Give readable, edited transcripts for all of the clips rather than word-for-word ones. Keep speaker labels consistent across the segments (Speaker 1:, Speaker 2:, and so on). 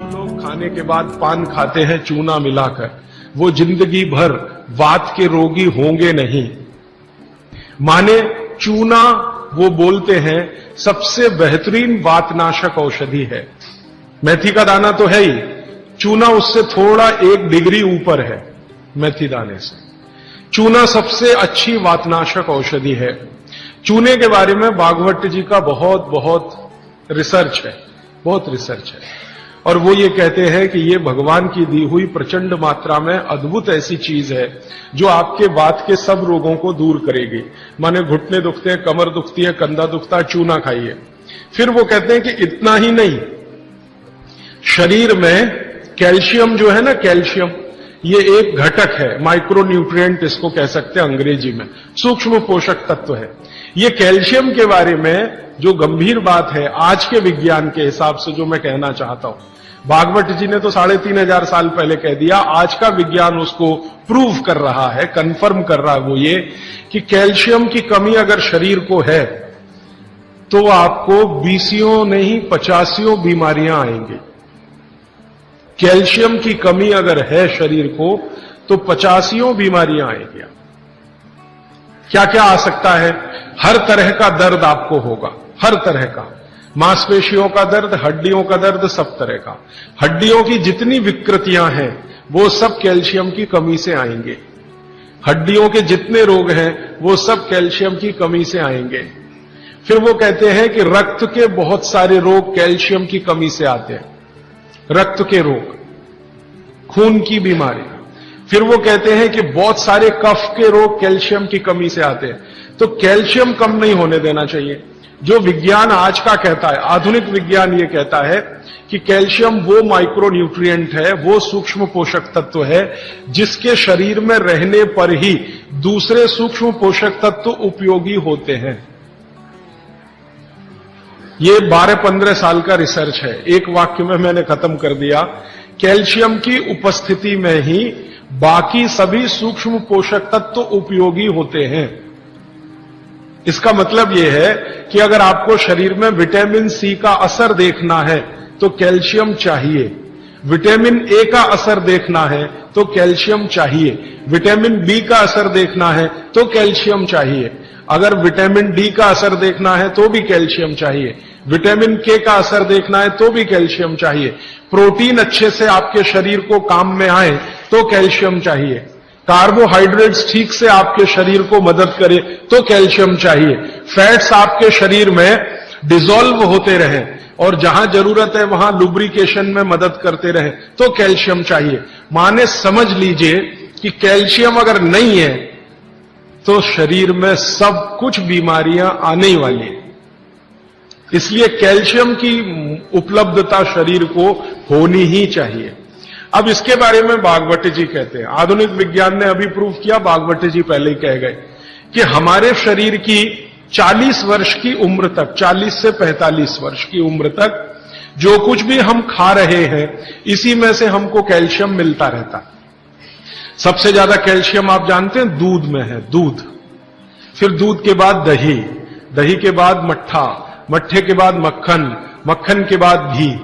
Speaker 1: लोग खाने के बाद पान खाते हैं चूना मिलाकर, वो जिंदगी भर वात के रोगी होंगे नहीं। माने चूना वो बोलते हैं सबसे बेहतरीन वातनाशक औषधि है। मेथी का दाना तो है ही, चूना उससे थोड़ा 1 डिग्री ऊपर है मेथी दाने से। चूना सबसे अच्छी वातनाशक औषधि है। चूने के बारे में भागवत जी का बहुत रिसर्च है, बहुत रिसर्च है, और वो ये कहते हैं कि ये भगवान की दी हुई प्रचंड मात्रा में अद्भुत ऐसी चीज है जो आपके वात के सब रोगों को दूर करेगी। माने घुटने दुखते हैं, कमर दुखती है, कंधा दुखता है, चूना खाइए। फिर वो कहते हैं कि इतना ही नहीं, शरीर में कैल्शियम जो है ना, कैल्शियम ये एक घटक है, माइक्रो न्यूट्रिएंट इसको कह सकते हैं अंग्रेजी में, सूक्ष्म पोषक तत्व है। ये कैल्शियम के बारे में जो गंभीर बात है आज के विज्ञान के हिसाब से जो मैं कहना चाहता हूं, भागवत जी ने तो 3500 साल पहले कह दिया, आज का विज्ञान उसको प्रूव कर रहा है, कंफर्म कर रहा है। वो ये कि कैल्शियम की कमी अगर शरीर को है तो आपको 20 नहीं 50 बीमारियां आएंगी। कैल्शियम की कमी अगर है शरीर को तो 50 बीमारियां आएंगी। क्या क्या आ सकता है? हर तरह का दर्द आपको होगा, हर तरह का, मांसपेशियों का दर्द, हड्डियों का दर्द, सब तरह का। हड्डियों की जितनी विकृतियां हैं वो सब कैल्शियम की कमी से आएंगे। हड्डियों के जितने रोग हैं वो सब कैल्शियम की कमी से आएंगे। फिर वो कहते हैं कि रक्त के बहुत सारे रोग कैल्शियम की कमी से आते हैं, रक्त के रोग, खून की बीमारी। फिर वो कहते हैं कि बहुत सारे कफ के रोग कैल्शियम की कमी से आते हैं। तो कैल्शियम कम नहीं होने देना चाहिए। जो विज्ञान आज का कहता है, आधुनिक विज्ञान ये कहता है कि कैल्शियम वो माइक्रो न्यूट्रिएंट है, वो सूक्ष्म पोषक तत्व है जिसके शरीर में रहने पर ही दूसरे सूक्ष्म पोषक तत्व उपयोगी होते हैं। ये 12-15 साल का रिसर्च है, एक वाक्य में मैंने खत्म कर दिया। कैल्शियम की उपस्थिति में ही बाकी सभी सूक्ष्म पोषक तत्व उपयोगी होते हैं। इसका मतलब यह है कि अगर आपको शरीर में विटामिन सी का असर देखना है तो कैल्शियम चाहिए, विटामिन ए का असर देखना है तो कैल्शियम चाहिए, विटामिन बी का असर देखना है तो कैल्शियम चाहिए, अगर विटामिन डी का असर देखना है तो भी कैल्शियम चाहिए, विटामिन के का असर देखना है तो भी कैल्शियम चाहिए, प्रोटीन अच्छे से आपके शरीर को काम में आए तो कैल्शियम चाहिए, कार्बोहाइड्रेट्स ठीक से आपके शरीर को मदद करे तो कैल्शियम चाहिए, फैट्स आपके शरीर में डिसॉल्व होते रहें और जहां जरूरत है वहां लुब्रिकेशन में मदद करते रहे तो कैल्शियम चाहिए। माने समझ लीजिए कि कैल्शियम अगर नहीं है तो शरीर में सब कुछ बीमारियां आने वाली है। इसलिए कैल्शियम की उपलब्धता शरीर को होनी ही चाहिए। अब इसके बारे में भागवत जी कहते हैं, आधुनिक विज्ञान ने अभी प्रूव किया, भागवत जी पहले ही कह गए कि हमारे शरीर की 40 वर्ष की उम्र तक, 40 से 45 वर्ष की उम्र तक जो कुछ भी हम खा रहे हैं इसी में से हमको कैल्शियम मिलता रहता है। सबसे ज्यादा कैल्शियम आप जानते हैं दूध में है, दूध, फिर दूध के बाद दही, दही के बाद मट्ठा, मट्ठे के बाद मक्खन, मक्खन के बाद घी,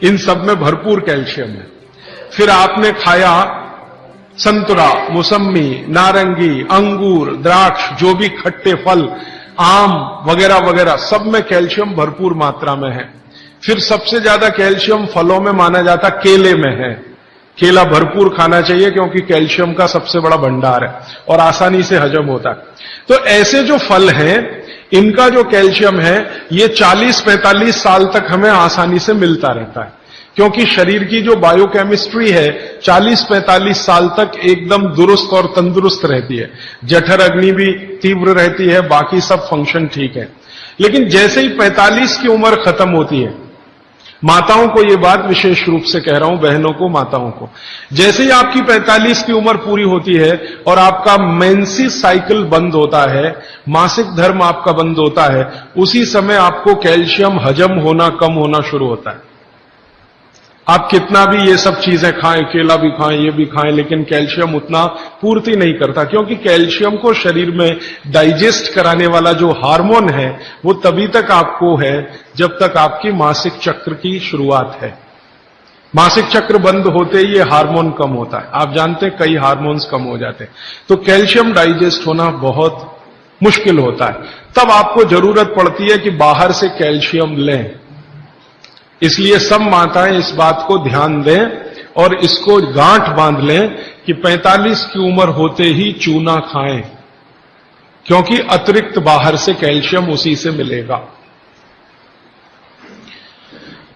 Speaker 1: इन सब में भरपूर कैल्शियम है। फिर आपने खाया संतरा, मौसम्मी, नारंगी, अंगूर, द्राक्ष, जो भी खट्टे फल, आम वगैरह वगैरह, सब में कैल्शियम भरपूर मात्रा में है। फिर सबसे ज्यादा कैल्शियम फलों में माना जाता केले में है। केला भरपूर खाना चाहिए क्योंकि कैल्शियम का सबसे बड़ा भंडार है और आसानी से हजम होता है। तो ऐसे जो फल हैं इनका जो कैल्शियम है ये 40-45 साल तक हमें आसानी से मिलता रहता है, क्योंकि शरीर की जो बायोकेमिस्ट्री है 40-45 साल तक एकदम दुरुस्त और तंदुरुस्त रहती है। जठर अग्नि भी तीव्र रहती है, बाकी सब फंक्शन ठीक है। लेकिन जैसे ही 45 की उम्र खत्म होती है, माताओं को ये बात विशेष रूप से कह रहा हूं, बहनों को, माताओं को, जैसे ही आपकी 45 की उम्र पूरी होती है और आपका मेंसेस साइकिल बंद होता है, मासिक धर्म आपका बंद होता है, उसी समय आपको कैल्शियम हजम होना कम होना शुरू होता है। आप कितना भी ये सब चीजें खाएं, केला भी खाएं, ये भी खाएं, लेकिन कैल्शियम उतना पूर्ति नहीं करता, क्योंकि कैल्शियम को शरीर में डाइजेस्ट कराने वाला जो हार्मोन है वो तभी तक आपको है जब तक आपकी मासिक चक्र की शुरुआत है। मासिक चक्र बंद होते ही ये हार्मोन कम होता है। आप जानते हैं कई हार्मोन्स कम हो जाते हैं, तो कैल्शियम डाइजेस्ट होना बहुत मुश्किल होता है। तब आपको जरूरत पड़ती है कि बाहर से कैल्शियम लें। इसलिए सब माताएं इस बात को ध्यान दें और इसको गांठ बांध लें कि 45 की उम्र होते ही चूना खाएं, क्योंकि अतिरिक्त बाहर से कैल्शियम उसी से मिलेगा।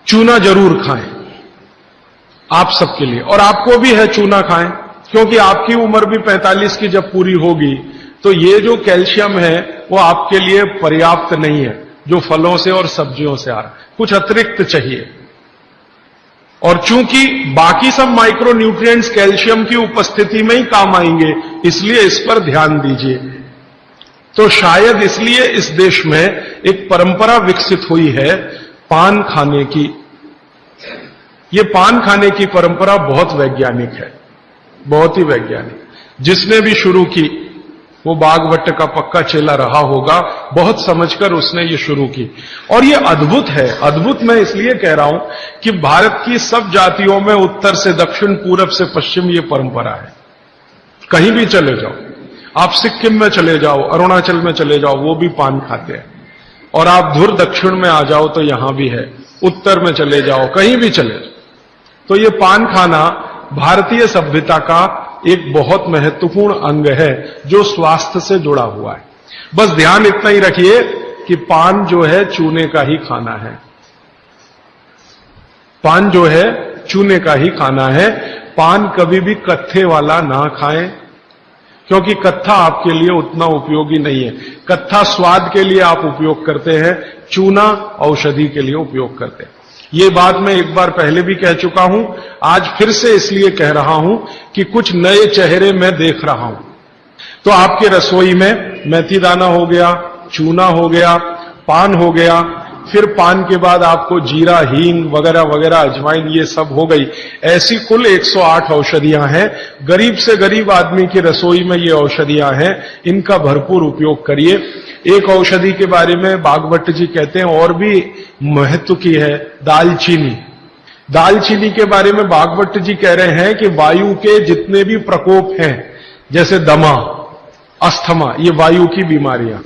Speaker 1: चूना जरूर खाएं आप सबके लिए, और आपको भी है चूना खाएं, क्योंकि आपकी उम्र भी 45 की जब पूरी होगी तो ये जो कैल्शियम है वो आपके लिए पर्याप्त नहीं है, जो फलों से और सब्जियों से आ रहा है, कुछ अतिरिक्त चाहिए। और चूंकि बाकी सब माइक्रो न्यूट्रिएंट्स कैल्शियम की उपस्थिति में ही काम आएंगे, इसलिए इस पर ध्यान दीजिए। तो शायद इसलिए इस देश में एक परंपरा विकसित हुई है पान खाने की। ये पान खाने की परंपरा बहुत वैज्ञानिक है, बहुत ही वैज्ञानिक। जिसने भी शुरू की वो बागवट का पक्का चेला रहा होगा, बहुत समझकर उसने ये शुरू की। और ये अद्भुत है। अद्भुत मैं इसलिए कह रहा हूं कि भारत की सब जातियों में उत्तर से दक्षिण, पूरब से पश्चिम ये परंपरा है। कहीं भी चले जाओ, आप सिक्किम में चले जाओ, अरुणाचल में चले जाओ, वो भी पान खाते हैं। और आप धुर दक्षिण में आ जाओ तो यहां भी है, उत्तर में चले जाओ, कहीं भी चले जाओ। तो ये पान खाना भारतीय सभ्यता का एक बहुत महत्वपूर्ण अंग है जो स्वास्थ्य से जुड़ा हुआ है। बस ध्यान इतना ही रखिए कि पान जो है चूने का ही खाना है। पान जो है चूने का ही खाना है। पान कभी भी कत्थे वाला ना खाएं, क्योंकि कत्था आपके लिए उतना उपयोगी नहीं है। कत्था स्वाद के लिए आप उपयोग करते हैं, चूना औषधि के लिए उपयोग करते हैं। ये बात मैं एक बार पहले भी कह चुका हूं, आज फिर से इसलिए कह रहा हूं कि कुछ नए चेहरे मैं देख रहा हूं। तो आपके रसोई में मेथी दाना हो गया, चूना हो गया, पान हो गया, फिर पान के बाद आपको जीरा, हींग वगैरह वगैरह, अजवाइन, ये सब हो गई। ऐसी कुल 108 औषधियां हैं। गरीब से गरीब आदमी की रसोई में ये औषधियां हैं, इनका भरपूर उपयोग करिए। एक औषधि के बारे में बागवट जी कहते हैं और भी महत्व की है, दालचीनी। दालचीनी के बारे में बागवट जी कह रहे हैं कि वायु के जितने भी प्रकोप हैं, जैसे दमा, अस्थमा, ये वायु की बीमारियां,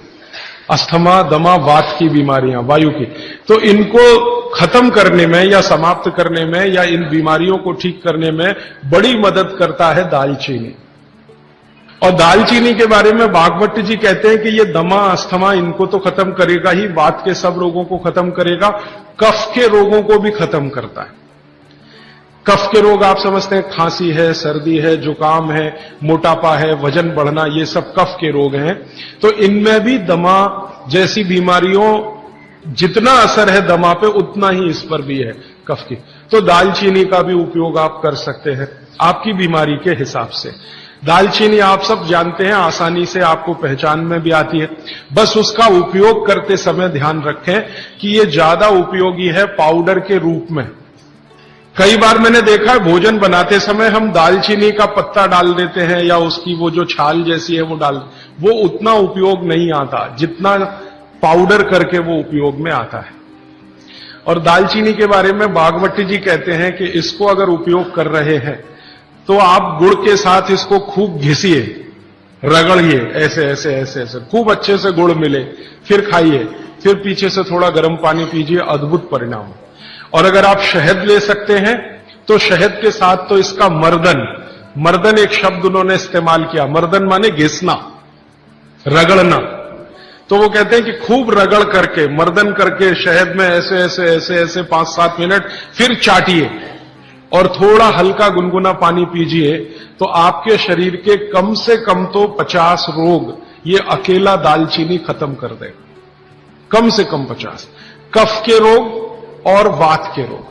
Speaker 1: अस्थमा, दमा, वात की बीमारियां वायु की, तो इनको खत्म करने में या समाप्त करने में या इन बीमारियों को ठीक करने में बड़ी मदद करता है दालचीनी। और दालचीनी के बारे में बागवट जी कहते हैं कि ये दमा, अस्थमा, इनको तो खत्म करेगा ही, वात के सब रोगों को खत्म करेगा, कफ के रोगों को भी खत्म करता है। कफ के रोग आप समझते हैं, खांसी है, सर्दी है, जुकाम है, मोटापा है, वजन बढ़ना, ये सब कफ के रोग हैं। तो इनमें भी दमा जैसी बीमारियों जितना असर है दमा पे, उतना ही इस पर भी है, कफ की। तो दालचीनी का भी उपयोग आप कर सकते हैं आपकी बीमारी के हिसाब से। दालचीनी आप सब जानते हैं, आसानी से आपको पहचान में भी आती है। बस उसका उपयोग करते समय ध्यान रखें कि ये ज्यादा उपयोगी है पाउडर के रूप में। कई बार मैंने देखा है भोजन बनाते समय हम दालचीनी का पत्ता डाल देते हैं या उसकी वो जो छाल जैसी है वो डाल, वो उतना उपयोग नहीं आता जितना पाउडर करके वो उपयोग में आता है। और दालचीनी के बारे में बागवती जी कहते हैं कि इसको अगर उपयोग कर रहे हैं तो आप गुड़ के साथ इसको खूब घिसिए, रगड़िए, ऐसे ऐसे ऐसे ऐसे खूब अच्छे से गुड़ मिले, फिर खाइए, फिर पीछे से थोड़ा गर्म पानी पीजिए, अद्भुत परिणाम। और अगर आप शहद ले सकते हैं तो शहद के साथ तो इसका मर्दन, मर्दन एक शब्द उन्होंने इस्तेमाल किया, मर्दन माने घिसना, रगड़ना। तो वो कहते हैं कि खूब रगड़ करके, मर्दन करके शहद में ऐसे ऐसे ऐसे ऐसे 5-7 मिनट, फिर चाटिए और थोड़ा हल्का गुनगुना पानी पीजिए, तो आपके शरीर के कम से कम तो 50 रोग ये अकेला दालचीनी खत्म कर देगा, कम से कम 50। कफ के रोग और वात के रोग,